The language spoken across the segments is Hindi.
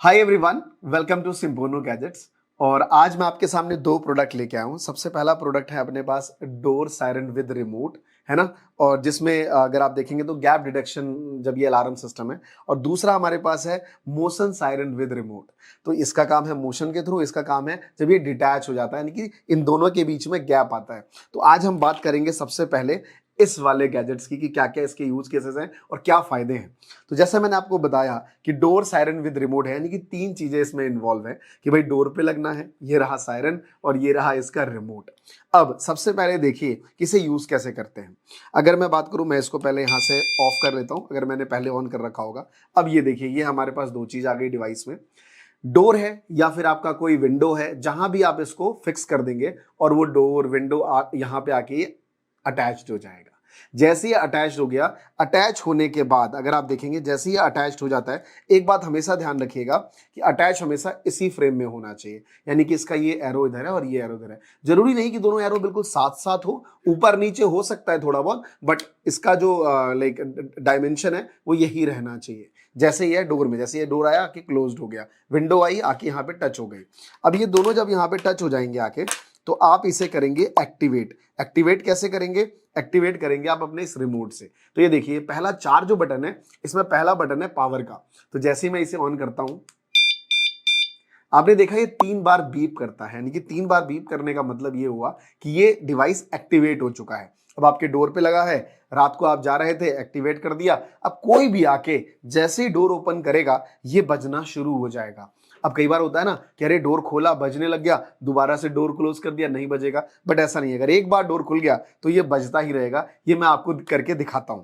Hi everyone, welcome to Simpono gadgets. और आज मैं आपके सामने दो प्रोडक्ट लेके आया हूँ। सबसे पहला प्रोडक्ट है अपने पास डोर सायरन विद रिमोट, है ना। और जिसमें अगर आप देखेंगे तो गैप डिटेक्शन जब ये अलार्म सिस्टम है। और दूसरा हमारे पास है मोशन सायरन विद रिमोट। तो इसका काम है मोशन के थ्रू, इसका काम है जब ये डिटैच हो जाता है, यानी कि इन दोनों के बीच में गैप आता है। तो आज हम बात करेंगे सबसे पहले इस वाले गैजेट्स की कि क्या क्या इसके यूज केसेस हैं और क्या फायदे हैं। तो जैसा मैंने आपको बताया कि डोर सायरन विद रिमोट है, यानी कि तीन चीजें इसमें इन्वॉल्व है कि भाई डोर पे लगना है, ये रहा सायरन और ये रहा इसका रिमोट। अब सबसे पहले देखिए कि इसे यूज कैसे करते हैं। अगर मैं बात करूं, मैं इसको पहले यहां से ऑफ कर लेता हूं, अगर मैंने पहले ऑन कर रखा होगा। अब ये देखिए, ये हमारे पास दो चीज आ गई डिवाइस में। डोर है या फिर आपका कोई विंडो है, जहां भी आप इसको फिक्स कर देंगे और वो डोर विंडो यहां पे आके अटैच्ड हो जाएगा। जैसे ही अटैच हो गया, अटैच होने के बाद अगर आप देखेंगे जैसे ही अटैच हो जाता है, एक बात हमेशा ध्यान रखिएगा कि अटैच हमेशा इसी फ्रेम में होना चाहिए। यानी कि इसका ये एरो इधर है और ये एरो इधर है। जरूरी नहीं कि दोनों एरो बिल्कुल साथ साथ हो, ऊपर नीचे हो सकता है थोड़ा बहुत, बट इसका जो लाइक डायमेंशन है वो यही रहना चाहिए। जैसे ये डोर में, जैसे ये डोर आया आके क्लोज्ड हो गया, विंडो आई आके यहाँ पे टच हो गई। अब ये दोनों जब यहाँ पे टच हो जाएंगे आके, तो आप इसे करेंगे एक्टिवेट। एक्टिवेट कैसे करेंगे? एक्टिवेट करेंगे आप अपने इस रिमोट से। तो ये देखिए, पहला चार जो बटन है, इसमें पहला बटन है पावर का। तो जैसे ही मैं इसे ऑन करता हूं, आपने देखा ये 3 बार बीप करता है। यानी कि 3 बार बीप करने का मतलब ये हुआ कि ये डिवाइस एक्टिवेट हो चुका है। अब आपके डोर पे लगा है, रात को आप जा रहे थे, एक्टिवेट कर दिया। अब कोई भी आके जैसे ही डोर ओपन करेगा, ये बजना शुरू हो जाएगा। अब कई बार होता है ना कि अरे डोर खोला, बजने लग गया, दोबारा से डोर क्लोज कर दिया, नहीं बजेगा। बट ऐसा नहीं है, अगर एक बार डोर खुल गया तो ये बजता ही रहेगा। ये मैं आपको करके दिखाता हूं।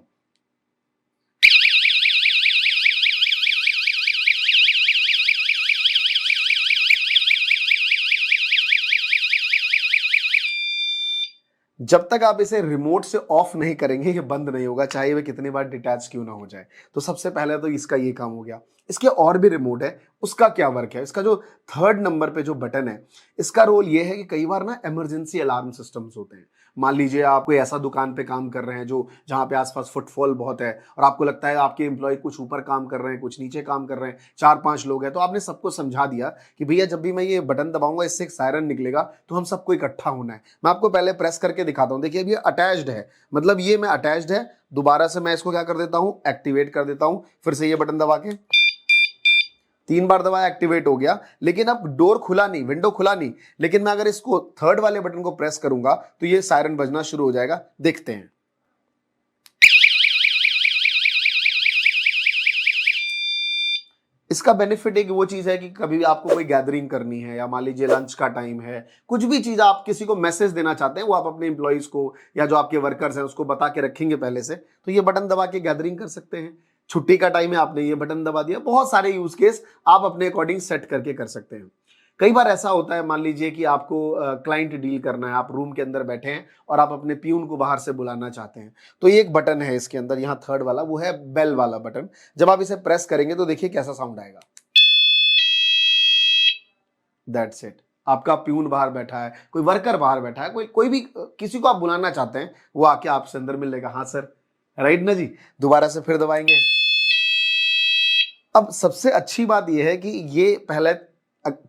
जब तक आप इसे रिमोट से ऑफ नहीं करेंगे, ये बंद नहीं होगा, चाहे वह कितनी बार डिटैच क्यों ना हो जाए। तो सबसे पहले तो इसका ये काम हो गया। इसके और भी रिमोट है, उसका क्या वर्क है? इसका जो थर्ड नंबर पे जो बटन है, इसका रोल ये है कि कई बार ना इमरजेंसी अलार्म सिस्टम्स होते हैं। मान लीजिए आप कोई ऐसा दुकान पे काम कर रहे हैं जो जहाँ पे आसपास फुटफॉल बहुत है, और आपको लगता है आपके एम्प्लॉय कुछ ऊपर काम कर रहे हैं, कुछ नीचे काम कर रहे हैं, 4-5 लोग हैं। तो आपने सबको समझा दिया कि भैया जब भी मैं ये बटन दबाऊंगा, इससे एक सायरन निकलेगा, तो हम सबको इकट्ठा होना है। मैं आपको पहले प्रेस करके दिखाता हूं। देखिए, अभी ये अटैच्ड है, मतलब ये मैं अटैच्ड है। दोबारा से मैं इसको क्या कर देता हूं, एक्टिवेट कर देता हूं। फिर से ये बटन दबा के 3 बार दबाया, एक्टिवेट हो गया। लेकिन अब डोर खुला नहीं, विंडो खुला नहीं। लेकिन मैं अगर इसको थर्ड वाले बटन को प्रेस करूंगा तो ये सायरन बजना शुरू हो जाएगा। देखते हैं। इसका बेनिफिट एक वो चीज है कि कभी भी आपको कोई गैदरिंग करनी है, या मान लीजिए लंच का टाइम है, कुछ भी चीज आप किसी को मैसेज देना चाहते हैं, वो आप अपने इंप्लॉइज को या जो आपके वर्कर्स हैं उसको बता के रखेंगे पहले से, तो ये बटन दबा के गैदरिंग कर सकते हैं। छुट्टी का टाइम है, आपने ये बटन दबा दिया। बहुत सारे यूज केस आप अपने अकॉर्डिंग सेट करके कर सकते हैं। कई बार ऐसा होता है, मान लीजिए कि आपको क्लाइंट डील करना है, आप रूम के अंदर बैठे हैं और आप अपने प्यून को बाहर से बुलाना चाहते हैं। तो ये एक बटन है इसके अंदर, यहाँ थर्ड वाला, वो है बेल वाला बटन। जब आप इसे प्रेस करेंगे तो देखिए कैसा साउंड आएगा। That's it. आपका प्यून बाहर बैठा है, कोई वर्कर बाहर बैठा है, कोई कोई भी किसी को आप बुलाना चाहते हैं, वो आके आपसे अंदर मिल लेगा। हाँ सर, राइट ना जी। दोबारा से फिर दबाएंगे। अब सबसे अच्छी बात यह है कि ये पहले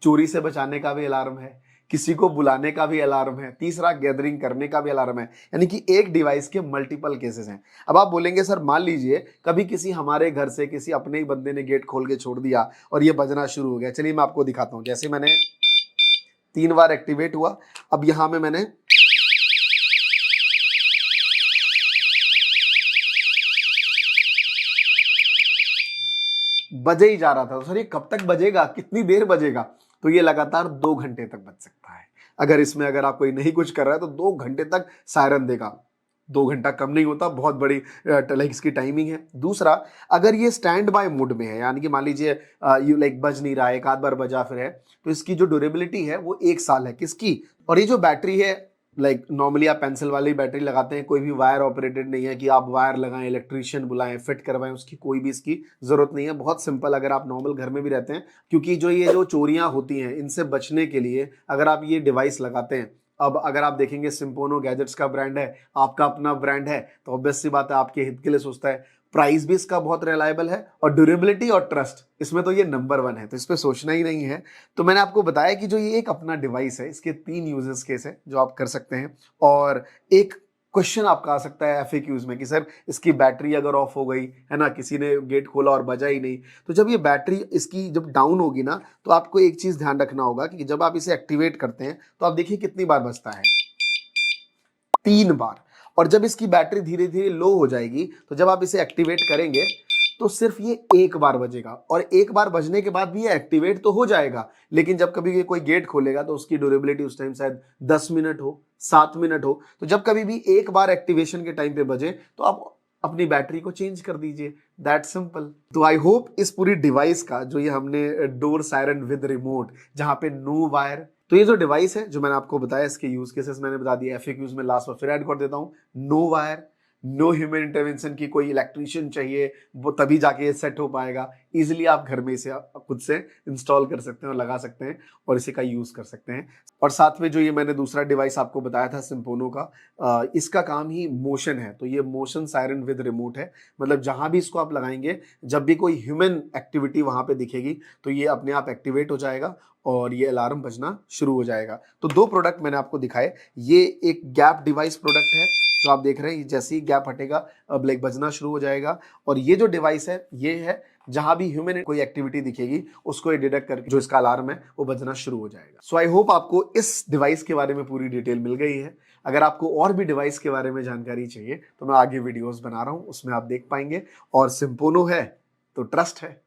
चोरी से बचाने का भी अलार्म है, किसी को बुलाने का भी अलार्म है, तीसरा गैदरिंग करने का भी अलार्म है। यानी कि एक डिवाइस के मल्टीपल केसेस हैं। अब आप बोलेंगे सर, मान लीजिए कभी किसी हमारे घर से किसी अपने ही बंदे ने गेट खोल के छोड़ दिया और ये बजना शुरू हो गया। चलिए मैं आपको दिखाता हूं। जैसे मैंने 3 बार एक्टिवेट हुआ, अब यहां में मैंने बजे ही जा रहा था। तो सर ये कब तक बजेगा, कितनी देर बजेगा? तो ये लगातार 2 घंटे तक बज सकता है। अगर इसमें अगर आप कोई नहीं कुछ कर रहा है तो 2 घंटे तक सायरन देगा। 2 घंटा कम नहीं होता, बहुत बड़ी लाइक इसकी टाइमिंग है। दूसरा, अगर ये स्टैंड बाय मोड में है, यानी कि मान लीजिए यू लाइक बज नहीं रहा है, एक आध बार बजा फिर है, तो इसकी जो ड्यूरेबिलिटी है वो 1 साल है। किसकी? और ये जो बैटरी है, लाइक नॉर्मली आप पेंसिल वाली बैटरी लगाते हैं, कोई भी वायर ऑपरेटेड नहीं है कि आप वायर लगाएं, इलेक्ट्रीशियन बुलाएं, फिट करवाएं, उसकी कोई भी इसकी जरूरत नहीं है। बहुत सिंपल, अगर आप नॉर्मल घर में भी रहते हैं, क्योंकि ये जो चोरियां होती हैं, इनसे बचने के लिए अगर आप ये डिवाइस लगाते हैं। अब अगर आप देखेंगे, सिम्पोनो गैजेट्स का ब्रांड है, आपका अपना ब्रांड है, तो ऑब्वियस सी बात है आपके हित के लिए सोचता है। प्राइस भी इसका बहुत रिलायबल है और ड्यूरेबिलिटी और ट्रस्ट इसमें तो ये नंबर 1 है, तो इस पे सोचना ही नहीं है। तो मैंने आपको बताया कि जो ये एक अपना डिवाइस है, इसके 3 यूजेस केस है जो आप कर सकते हैं। और एक क्वेश्चन आपका आ सकता है एफएक्यूज में कि सर इसकी बैटरी अगर ऑफ हो गई है ना, किसी ने गेट खोला और बजा ही नहीं, तो जब ये बैटरी इसकी जब डाउन होगी ना, तो आपको एक चीज ध्यान रखना होगा कि जब आप इसे एक्टिवेट करते हैं तो आप देखिए कितनी बार बजता है, 3 बार। और जब इसकी बैटरी धीरे धीरे लो हो जाएगी तो जब आप इसे एक्टिवेट करेंगे तो सिर्फ ये 1 बार बजेगा, और 1 बार बजने के बाद भी ये एक्टिवेट तो हो जाएगा, लेकिन जब कभी ये कोई गेट खोलेगा तो उसकी ड्यूरेबिलिटी उस टाइम शायद 10 मिनट हो, 7 मिनट हो। तो जब कभी भी 1 बार एक्टिवेशन के टाइम पे बजे तो आप अपनी बैटरी को चेंज कर दीजिए, दैट सिंपल। तो आई होप इस पूरी डिवाइस का जो ये हमने डोर सायरन विद रिमोट, जहां पे नो वायर, तो ये जो डिवाइस है जो मैंने आपको बताया, इसके यूज केसेस मैंने बता दिया, एफएक्यूज में लास्ट में फिर ऐड कर देता हूं। No wire, no human intervention की, कोई इलेक्ट्रीशियन चाहिए वो तभी जाके ये सेट हो पाएगा। इजीली आप घर में इसे खुद से इंस्टॉल कर सकते हैं और लगा सकते हैं और इसी का यूज कर सकते हैं। और साथ में जो ये मैंने दूसरा डिवाइस आपको बताया था सिम्पोनो का, इसका काम ही मोशन है, तो ये मोशन सायरन विद रिमोट है। मतलब जहां भी इसको आप लगाएंगे, जब भी कोई ह्यूमन एक्टिविटी वहां पे दिखेगी तो ये अपने आप एक्टिवेट हो जाएगा और ये अलार्म बजना शुरू हो जाएगा। तो 2 प्रोडक्ट मैंने आपको दिखाए। ये एक गैप डिवाइस प्रोडक्ट है जो आप देख रहे हैं, जैसे ही गैप हटेगा ब्लैक बजना शुरू हो जाएगा। और ये जो डिवाइस है ये है जहां भी ह्यूमन कोई एक्टिविटी दिखेगी उसको ये डिटेक्ट करके जो इसका अलार्म है वो बजना शुरू हो जाएगा। सो आई होप आपको इस डिवाइस के बारे में पूरी डिटेल मिल गई है। अगर आपको और भी डिवाइस के बारे में जानकारी चाहिए तो मैं आगे वीडियोस बना रहा हूं, उसमें आप देख पाएंगे। और सिम्पोनो है तो ट्रस्ट है।